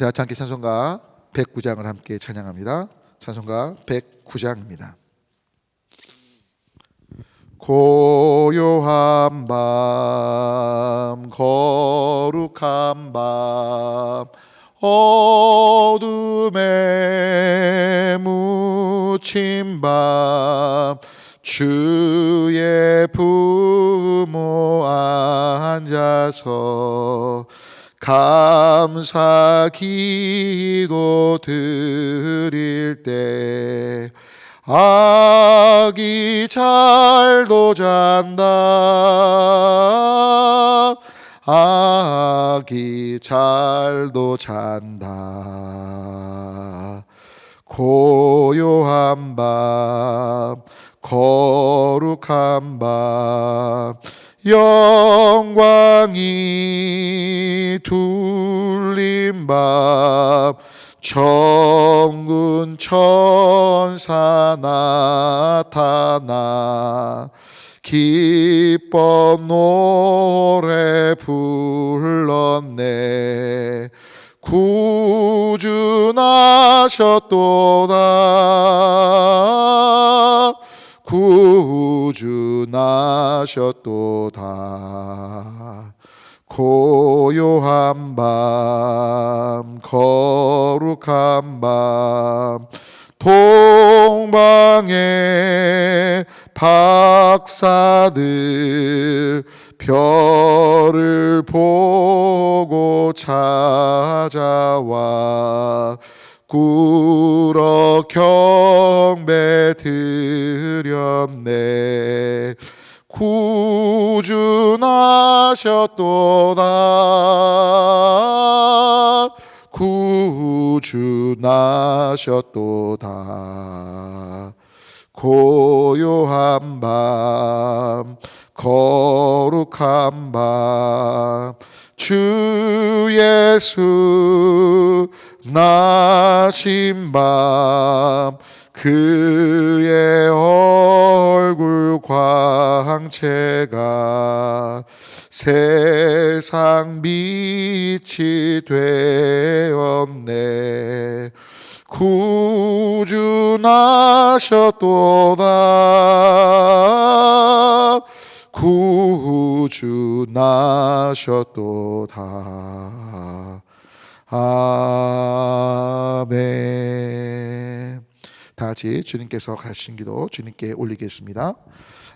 다 같이 함께 찬송가 109장을 함께 찬양합니다. 찬송가 109장입니다. 고요한 밤 거룩한 밤 어둠에 묻힌 밤 주의 부모 앉아서 감사 기도 드릴 때 아기 잘도 잔다 아기 잘도 잔다 고요한 밤 거룩한 밤 영광이 둘린 밤 천군 천사 나타나 기뻐 노래 불렀네 구주 나셨도다 구주 나셨도다 고요한 밤 거룩한 밤 동방의 박사들 별을 보고 찾아와 꿇어 경배 드렸네 구주 나셨도다 구주 나셨도다 고요한 밤 거룩한 밤 주 예수 나신 밤 그의 얼굴 광채가 세상 빛이 되었네 구주 나셨도다 구주 나셨도다 아멘. 다 같이 주님께서 가르치신 기도 주님께 올리겠습니다.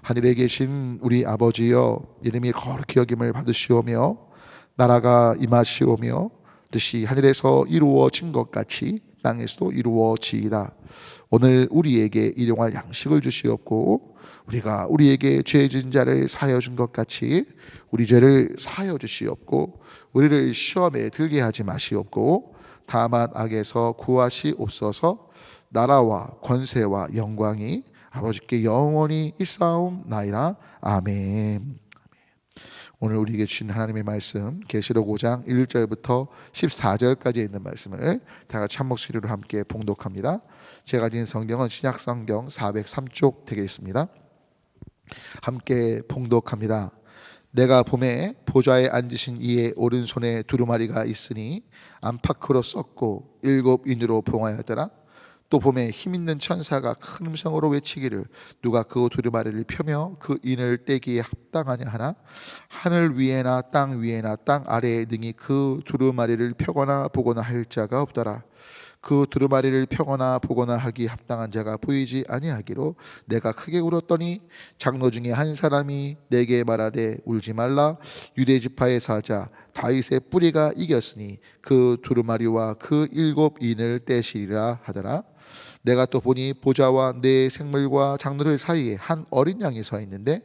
하늘에 계신 우리 아버지여 이름이 거룩히 여김을 받으시오며 나라가 임하시오며 뜻이 하늘에서 이루어진 것 같이 땅에서도 이루어지이다. 오늘 우리에게 일용할 양식을 주시옵고 우리가 우리에게 죄 지은 자를 사하여 준 것 같이 우리 죄를 사하여 주시옵고 우리를 시험에 들게 하지 마시옵고 다만 악에서 구하시옵소서. 나라와 권세와 영광이 아버지께 영원히 있사옵나이다. 아멘. 오늘 우리에게 주신 하나님의 말씀 계시록 5장 1절부터 14절까지 있는 말씀을 다 같이 한 목소리로 함께 봉독합니다. 제가 가진 성경은 신약성경 403쪽 되겠습니다. 함께 봉독합니다. 내가 봄에 보좌에 앉으신 이의 오른손에 두루마리가 있으니 안팎으로 썩고 7 인으로 봉하였더라. 또 봄에 힘있는 천사가 큰 음성으로 외치기를 누가 그 두루마리를 펴며 그 인을 떼기에 합당하냐 하나 하늘 위에나 땅 위에나 땅 아래에 능히 그 두루마리를 펴거나 보거나 할 자가 없더라. 그 두루마리를 펴거나 보거나 하기 합당한 자가 보이지 아니하기로 내가 크게 울었더니 장로 중에 한 사람이 내게 말하되 울지 말라 유대 지파의 사자 다윗의 뿌리가 이겼으니 그 두루마리와 그 7 인을 떼시리라 하더라. 내가 또 보니 보좌와 내 생물과 장로들 사이에 한 어린 양이 서 있는데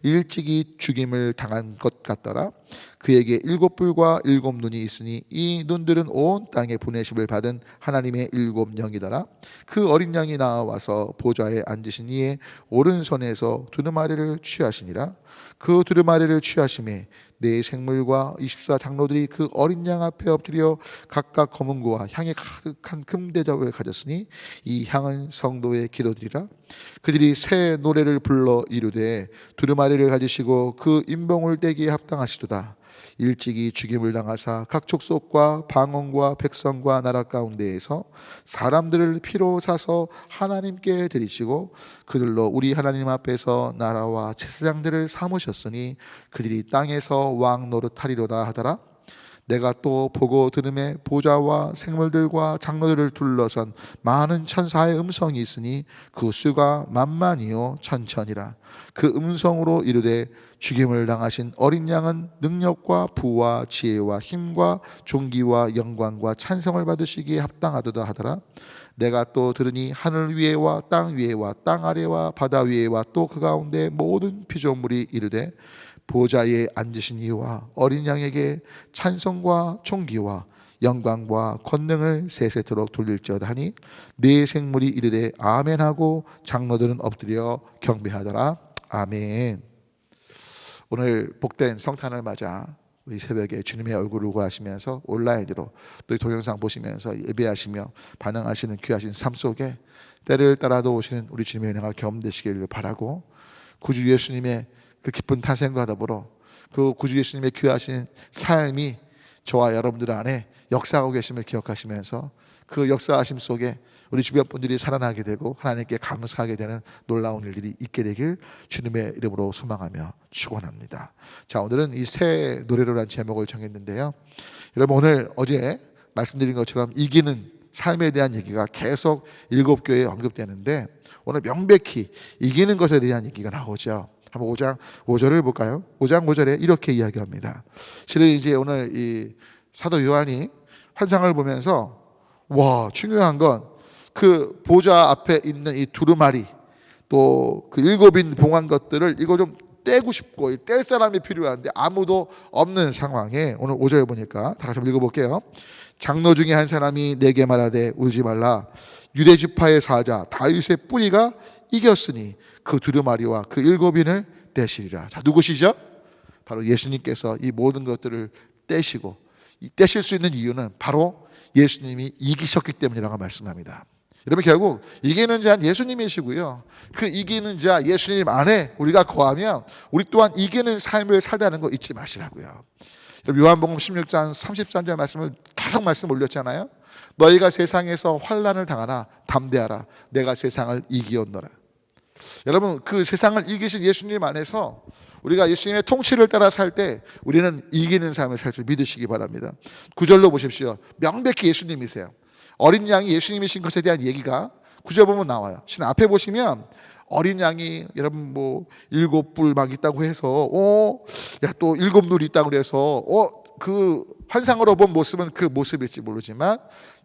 일찍이 죽임을 당한 것 같더라. 그에게 7 뿔과 7 눈이 있으니 이 눈들은 온 땅에 보내심을 받은 하나님의 7 영이더라. 그 어린 양이 나와서 보좌에 앉으신 이의 오른손에서 두루마리를 취하시니라. 그 두루마리를 취하심에 내 생물과 24 장로들이 그 어린 양 앞에 엎드려 각각 검은고와 향이 가득한 금대접을 가졌으니 이 향은 성도의 기도들이라. 그들이 새 노래를 불러 이르되 두루마리를 가지시고 그 인봉을 떼기에 합당하시도다. 일찍이 죽임을 당하사 각 족속과 방언과 백성과 나라 가운데에서 사람들을 피로 사서 하나님께 드리시고 그들로 우리 하나님 앞에서 나라와 제사장들을 삼으셨으니 그들이 땅에서 왕 노릇하리로다 하더라. 내가 또 보고 들음에 보좌와 생물들과 장로들을 둘러선 많은 천사의 음성이 있으니 그 수가 만만이요 천천이라. 그 음성으로 이르되 죽임을 당하신 어린 양은 능력과 부와 지혜와 힘과 존귀와 영광과 찬성을 받으시기에 합당하도다 하더라. 내가 또 들으니 하늘 위에와 땅 위에와 땅 아래와 바다 위에와 또 그 가운데 모든 피조물이 이르되 보좌에 앉으신 이와 어린 양에게 찬송과 존귀와 영광과 권능을 세세토록 돌릴지어다 하니 네 생물이 이르되 아멘하고 장로들은 엎드려 경배하더라. 아멘. 오늘 복된 성탄을 맞아 우리 새벽에 주님의 얼굴을 구하시면서 온라인으로 또 동영상 보시면서 예배하시며 반응하시는 귀하신 삶 속에 때를 따라도 오시는 우리 주님의 은혜가 경험되시기를 바라고, 구주 예수님의 그 기쁜 탄생과 더불어 그 구주 예수님의 귀하신 삶이 저와 여러분들 안에 역사하고 계심을 기억하시면서 그 역사하심 속에 우리 주변 분들이 살아나게 되고 하나님께 감사하게 되는 놀라운 일들이 있게 되길 주님의 이름으로 소망하며 축원합니다. 자, 오늘은 이 새 노래로라는 제목을 정했는데요. 여러분, 오늘 어제 말씀드린 것처럼 이기는 삶에 대한 얘기가 계속 7교회에 언급되는데 오늘 명백히 이기는 것에 대한 얘기가 나오죠. 한번 5장 5절을 볼까요? 5장 5절에 이렇게 이야기합니다. 실은 이제 오늘 이 사도 요한이 환상을 보면서 와, 중요한 건 그 보좌 앞에 있는 이 두루마리 또 그 7인 봉한 것들을 이거 좀 떼고 싶고 뗄 사람이 필요한데 아무도 없는 상황에 오늘 5절 보니까 다 같이 한번 읽어볼게요. 장로 중에 한 사람이 내게 말하되 울지 말라. 유대 지파의 사자 다윗의 뿌리가 이겼으니 그 두루마리와 그 7인을 떼시리라. 자, 누구시죠? 바로 예수님께서 이 모든 것들을 떼시고 떼실 수 있는 이유는 바로 예수님이 이기셨기 때문이라고 말씀합니다. 여러분, 결국 이기는 자는 예수님이시고요, 그 이기는 자 예수님 안에 우리가 거하면 우리 또한 이기는 삶을 살다는 거 잊지 마시라고요. 요한복음 16장 33절 말씀을 계속 말씀 올렸잖아요. 너희가 세상에서 환난을 당하나 담대하라. 내가 세상을 이기었노라. 여러분, 그 세상을 이기신 예수님 안에서 우리가 예수님의 통치를 따라 살 때 우리는 이기는 삶을 살 줄 믿으시기 바랍니다. 9절로 보십시오. 명백히 예수님이세요. 어린 양이 예수님이신 것에 대한 얘기가 9절 보면 나와요. 지금 앞에 보시면 어린 양이 여러분 뭐 7뿔 막 있다고 해서 야, 또 7눈이 있다고 그래서 그 환상으로 본 모습은 그 모습일지 모르지만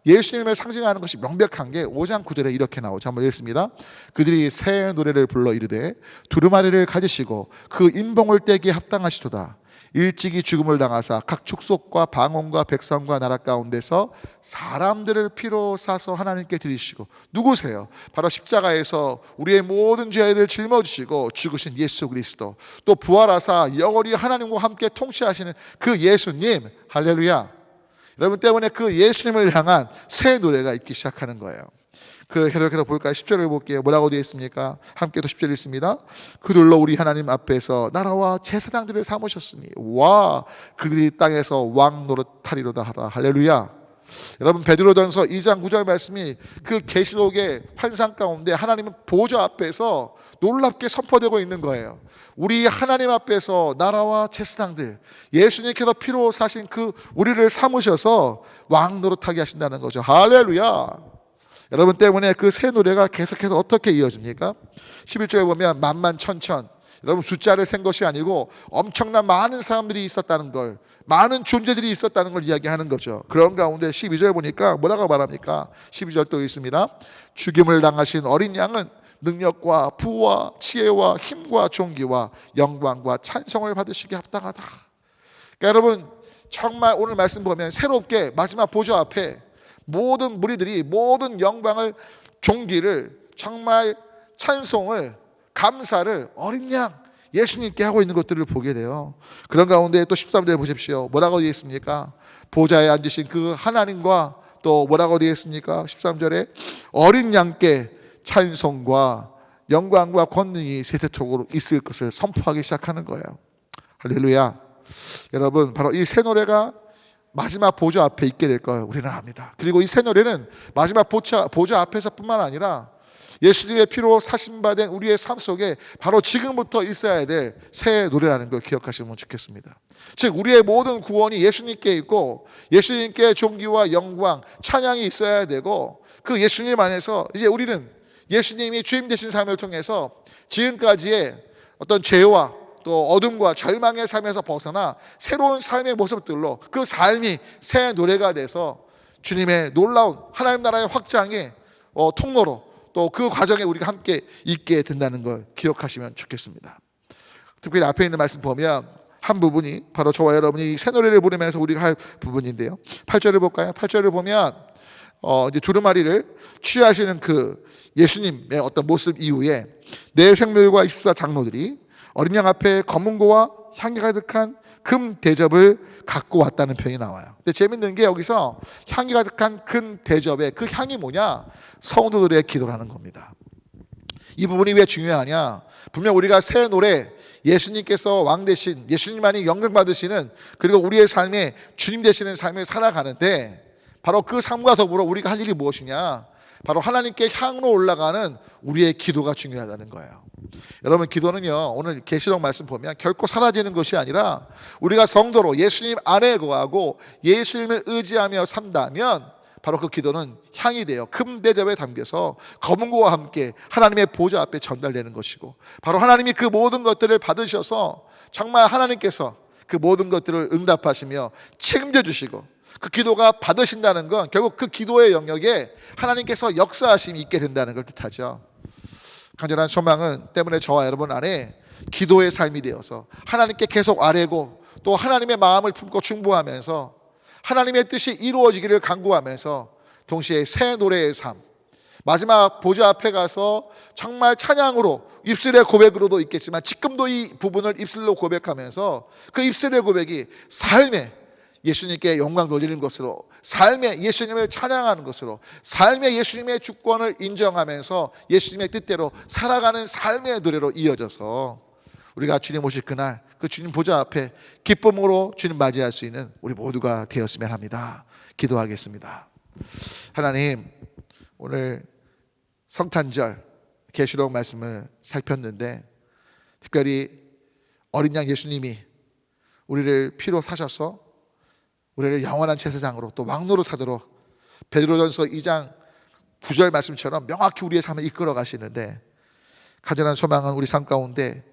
예수님을 상징하는 것이 명백한 게 5장 9절에 이렇게 나오죠. 한번 읽습니다. 그들이 새 노래를 불러 이르되 두루마리를 가지시고 그 인봉을 떼기에 합당하시도다. 일찍이 죽음을 당하사 각 족속과 방언과 백성과 나라 가운데서 사람들을 피로 사서 하나님께 드리시고, 누구세요? 바로 십자가에서 우리의 모든 죄를 짊어지시고 죽으신 예수 그리스도, 또 부활하사 영원히 하나님과 함께 통치하시는 그 예수님, 할렐루야. 여러분 때문에 그 예수님을 향한 새 노래가 있기 시작하는 거예요. 계속해서 볼까요? 10절을 볼게요. 뭐라고 되어 있습니까? 함께 또 10절 읽습니다. 그들로 우리 하나님 앞에서 나라와 제사장들을 삼으셨으니 와, 그들이 땅에서 왕 노릇하리로다 하다. 할렐루야. 여러분, 베드로전서 2장 9절 말씀이 그 계시록의 환상 가운데 하나님은 보좌 앞에서 놀랍게 선포되고 있는 거예요. 우리 하나님 앞에서 나라와 제사장들, 예수님께서 피로 사신 그 우리를 삼으셔서 왕 노릇하게 하신다는 거죠. 할렐루야. 여러분 때문에 그 새 노래가 계속해서 어떻게 이어집니까? 11절에 보면 만만천천, 여러분 숫자를 센 것이 아니고 엄청난 많은 사람들이 있었다는 걸, 많은 존재들이 있었다는 걸 이야기하는 거죠. 그런 가운데 12절 보니까 뭐라고 말합니까? 12절 또 있습니다. 죽임을 당하신 어린 양은 능력과 부와 지혜와 힘과 존귀와 영광과 찬송을 받으시기에 합당하다. 그러니까 여러분, 정말 오늘 말씀 보면 새롭게 마지막 보좌 앞에 모든 무리들이 모든 영광을, 존귀를, 정말 찬송을, 감사를 어린 양 예수님께 하고 있는 것들을 보게 돼요. 그런 가운데 또 13절에 보십시오. 뭐라고 되어 있습니까? 보좌에 앉으신 그 하나님과 또 뭐라고 되어 있습니까? 13절에 어린 양께 찬송과 영광과 권능이 세세토록 있을 것을 선포하기 시작하는 거예요. 할렐루야. 여러분, 바로 이 새 노래가 마지막 보좌 앞에 있게 될 걸 우리는 압니다. 그리고 이 새 노래는 마지막 보좌 앞에서뿐만 아니라 예수님의 피로 사신받은 우리의 삶 속에 바로 지금부터 있어야 될 새 노래라는 걸 기억하시면 좋겠습니다. 즉 우리의 모든 구원이 예수님께 있고 예수님께 존귀와 영광, 찬양이 있어야 되고 그 예수님 안에서 이제 우리는 예수님이 주임 되신 삶을 통해서 지금까지의 어떤 죄와 또 어둠과 절망의 삶에서 벗어나 새로운 삶의 모습들로 그 삶이 새 노래가 돼서 주님의 놀라운 하나님 나라의 확장의 통로로 또 그 과정에 우리가 함께 있게 된다는 걸 기억하시면 좋겠습니다. 특별히 앞에 있는 말씀 보면 한 부분이 바로 저와 여러분이 새 노래를 부르면서 우리가 할 부분인데요. 8절을 볼까요? 8절을 보면 이제 두루마리를 취하시는 그 예수님의 어떤 모습 이후에 네 생물과 24 장로들이 어린 양 앞에 검은 고와 향기 가득한 금 대접을 갖고 왔다는 표현이 나와요. 근데 재밌는 게 여기서 향기 가득한 금 대접에 그 향이 뭐냐? 성도들의 기도라는 겁니다. 이 부분이 왜 중요하냐? 분명 우리가 새 노래, 예수님께서 왕 되신, 예수님만이 영광 받으시는, 그리고 우리의 삶에 주님 되시는 삶을 살아가는데 바로 그 삶과 더불어 우리가 할 일이 무엇이냐? 바로 하나님께 향으로 올라가는 우리의 기도가 중요하다는 거예요. 여러분, 기도는요, 오늘 계시록 말씀 보면 결코 사라지는 것이 아니라 우리가 성도로 예수님 안에 거하고 예수님을 의지하며 산다면 바로 그 기도는 향이 되어 금 대접에 담겨서 검은 고와 함께 하나님의 보좌 앞에 전달되는 것이고, 바로 하나님이 그 모든 것들을 받으셔서 정말 하나님께서 그 모든 것들을 응답하시며 책임져 주시고, 그 기도가 받으신다는 건 결국 그 기도의 영역에 하나님께서 역사하심이 있게 된다는 걸 뜻하죠. 간절한 소망은 때문에 저와 여러분 안에 기도의 삶이 되어서 하나님께 계속 아뢰고 또 하나님의 마음을 품고 중보하면서 하나님의 뜻이 이루어지기를 간구하면서 동시에 새 노래의 삶, 마지막 보좌 앞에 가서 정말 찬양으로, 입술의 고백으로도 있겠지만 지금도 이 부분을 입술로 고백하면서 그 입술의 고백이 삶의 예수님께 영광 돌리는 것으로, 삶의 예수님을 찬양하는 것으로, 삶의 예수님의 주권을 인정하면서 예수님의 뜻대로 살아가는 삶의 노래로 이어져서 우리가 주님 오실 그날 그 주님 보좌 앞에 기쁨으로 주님 맞이할 수 있는 우리 모두가 되었으면 합니다. 기도하겠습니다. 하나님, 오늘 성탄절 계시록 말씀을 살폈는데 특별히 어린 양 예수님이 우리를 피로 사셔서 우리를 영원한 제사장으로 또 왕노릇하도록 베드로전서 2장 9절 말씀처럼 명확히 우리의 삶을 이끌어 가시는데, 간절한 소망은 우리 삶 가운데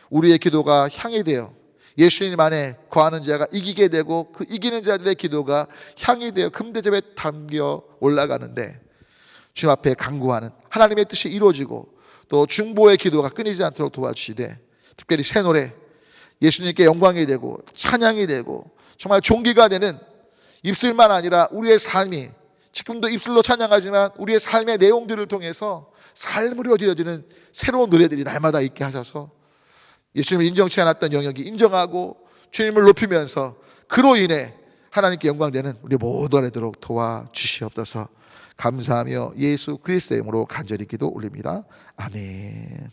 우리의 기도가 향이 되어 예수님 안에 거하는 자가 이기게 되고 그 이기는 자들의 기도가 향이 되어 금대접에 담겨 올라가는데 주님 앞에 간구하는 하나님의 뜻이 이루어지고 또 중보의 기도가 끊이지 않도록 도와주시되, 특별히 새 노래, 예수님께 영광이 되고 찬양이 되고 정말 존귀가 되는 입술만 아니라 우리의 삶이, 지금도 입술로 찬양하지만 우리의 삶의 내용들을 통해서 삶으로 드려지는 새로운 노래들이 날마다 있게 하셔서 예수님을 인정치 않았던 영역이 인정하고 주님을 높이면서 그로 인해 하나님께 영광되는 우리 모두가 되도록 도와주시옵소서. 감사하며 예수 그리스도의 이름으로 간절히 기도 올립니다. 아멘.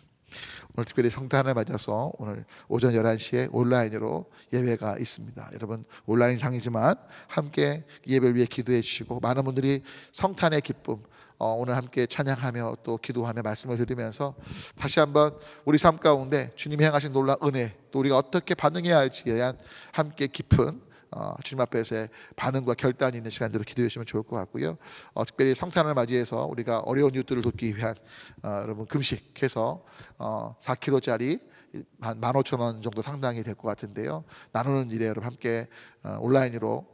오늘 특별히 성탄을 맞아서 오늘 오전 11시에 온라인으로 예배가 있습니다. 여러분, 온라인상이지만 함께 예배를 위해 기도해 주시고, 많은 분들이 성탄의 기쁨 오늘 함께 찬양하며 또 기도하며 말씀을 들으면서 다시 한번 우리 삶 가운데 주님이 행하신 놀라운 은혜, 또 우리가 어떻게 반응해야 할지에 대한 함께 깊은 주님 앞에서의 반응과 결단이 있는 시간대로 기도해 주시면 좋을 것 같고요. 특별히 성탄을 맞이해서 우리가 어려운 이웃들을 돕기 위한 여러분 금식해서 4kg짜리 한 15,000원 정도 상당히 될 것 같은데요. 나누는 일에 여러분 함께 온라인으로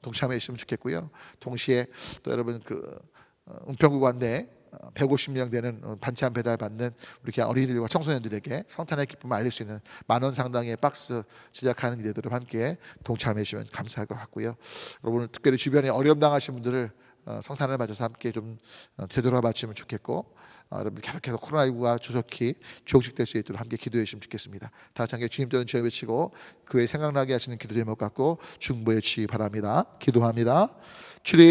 동참해 주시면 좋겠고요. 동시에 또 여러분 그 은평구관 내 150명 되는 반찬 배달 받는 우리 어린이들과 청소년들에게 성탄의 기쁨을 알릴 수 있는 10,000원 상당의 박스 제작하는 일에도 함께 동참해 주시면 감사할 것 같고요. 여러분, 특별히 주변에 어려움 당하신 분들을 성탄을 맞아서 함께 좀 되돌아봐 주시면 좋겠고, 여러분 계속해서 코로나19가 조속히 종식될 수 있도록 함께 기도해 주시면 좋겠습니다. 다 함께 주님 또는 주여 외치고 그 외에 생각나게 하시는 기도 제목 갖고 중보해 주시기 바랍니다. 기도합니다. 주님